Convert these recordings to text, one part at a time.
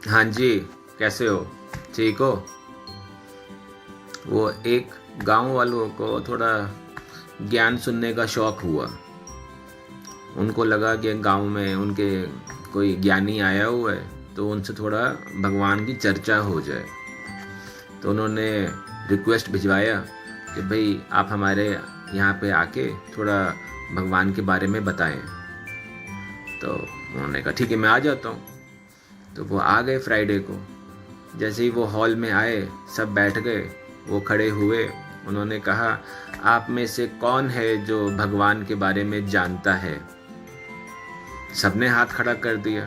हाँ जी, कैसे हो? ठीक हो? वो एक गांव वालों को थोड़ा ज्ञान सुनने का शौक हुआ। उनको लगा कि गांव में उनके कोई ज्ञानी आया हुआ है, तो उनसे थोड़ा भगवान की चर्चा हो जाए। तो उन्होंने रिक्वेस्ट भिजवाया कि भाई आप हमारे यहाँ पे आके थोड़ा भगवान के बारे में बताएं। तो उन्होंने कहा ठीक है, मैं आ जाता हूँ। तो वो आ गए फ्राइडे को। जैसे ही वो हॉल में आए, सब बैठ गए, वो खड़े हुए। उन्होंने कहा, आप में से कौन है जो भगवान के बारे में जानता है? सबने हाथ खड़ा कर दिया।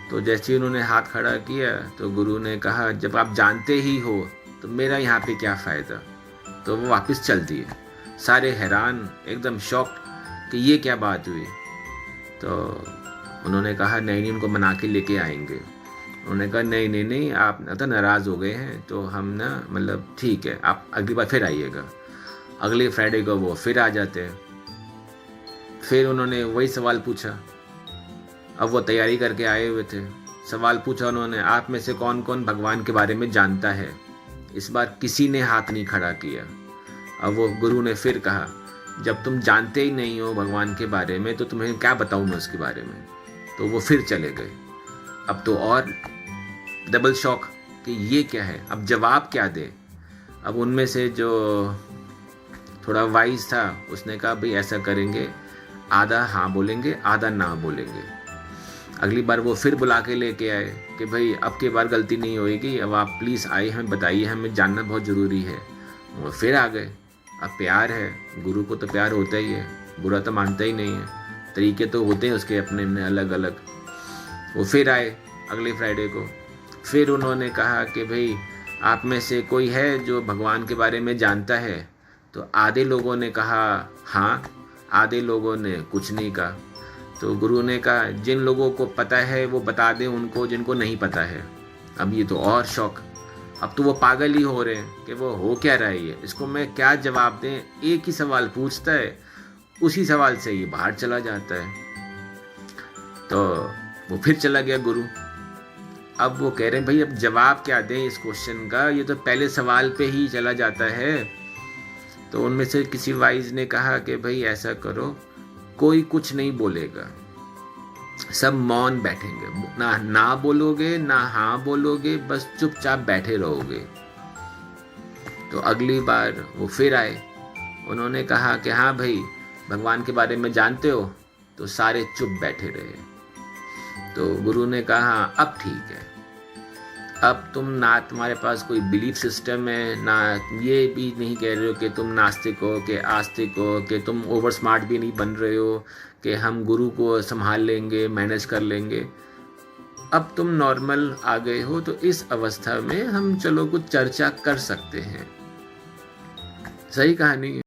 तो जैसे ही उन्होंने हाथ खड़ा किया तो गुरु ने कहा, जब आप जानते ही हो तो मेरा यहाँ पे क्या फ़ायदा। तो वो वापस चल दिए। सारे हैरान, एकदम शॉक्ड कि ये क्या बात हुई। तो उन्होंने कहा नहीं नहीं, उनको मना के लेके आएंगे। उन्होंने कहा नहीं नहीं नहीं, आप तो नाराज़ हो गए हैं, तो हम ना मतलब ठीक है, आप अगली बार फिर आइएगा। अगले फ्राइडे को वो फिर आ जाते हैं। फिर उन्होंने वही सवाल पूछा। अब वो तैयारी करके आए हुए थे। सवाल पूछा उन्होंने, आप में से कौन कौन भगवान के बारे में जानता है? इस बार किसी ने हाथ नहीं खड़ा किया। अब वो गुरु ने फिर कहा, जब तुम जानते ही नहीं हो भगवान के बारे में तो तुम्हें क्या बताऊँ मैं उसके बारे में। तो वो फिर चले गए। अब तो और डबल शॉक कि ये क्या है, अब जवाब क्या दे। अब उनमें से जो थोड़ा वाइज था उसने कहा, भाई ऐसा करेंगे, आधा हाँ बोलेंगे, आधा ना बोलेंगे। अगली बार वो फिर बुला के लेके आए कि भाई अब की बार गलती नहीं होएगी, अब आप प्लीज़ आइए, हमें बताइए, हमें जानना बहुत ज़रूरी है। वो फिर आ गए। अब प्यार है, गुरु को तो प्यार होता ही है, बुरा तो मानता ही नहीं है। तरीके तो होते हैं उसके अपने अपने अलग अलग। वो फिर आए अगले फ्राइडे को। फिर उन्होंने कहा कि भाई आप में से कोई है जो भगवान के बारे में जानता है? तो आधे लोगों ने कहा हाँ, आधे लोगों ने कुछ नहीं कहा। तो गुरु ने कहा, जिन लोगों को पता है वो बता दें उनको, जिनको नहीं पता है। अब ये तो और शौक। अब तो वो पागल ही हो रहे हैं कि वो हो क्या रहा है, ये इसको मैं क्या जवाब दें। एक ही सवाल पूछता है, उसी सवाल से ये बाहर चला जाता है। तो वो फिर चला गया गुरु। अब वो कह रहे हैं, भाई अब जवाब क्या दें इस क्वेश्चन का, ये तो पहले सवाल पे ही चला जाता है। तो उनमें से किसी वाइज ने कहा कि भाई ऐसा करो, कोई कुछ नहीं बोलेगा, सब मौन बैठेंगे, ना ना बोलोगे ना हाँ बोलोगे, बस चुपचाप बैठे रहोगे। तो अगली बार वो फिर आए। उन्होंने कहा कि हाँ भाई भगवान के बारे में जानते हो? तो सारे चुप बैठे रहे। तो गुरु ने कहा, हाँ अब ठीक है, अब तुम ना तुम्हारे पास कोई बिलीफ सिस्टम है, ना ये भी नहीं कह रहे हो कि तुम नास्तिक हो कि आस्तिक हो, कि तुम ओवर स्मार्ट भी नहीं बन रहे हो कि हम गुरु को संभाल लेंगे, मैनेज कर लेंगे। अब तुम नॉर्मल आ गए हो, तो इस अवस्था में हम चलो कुछ चर्चा कर सकते हैं। सही कहानी है।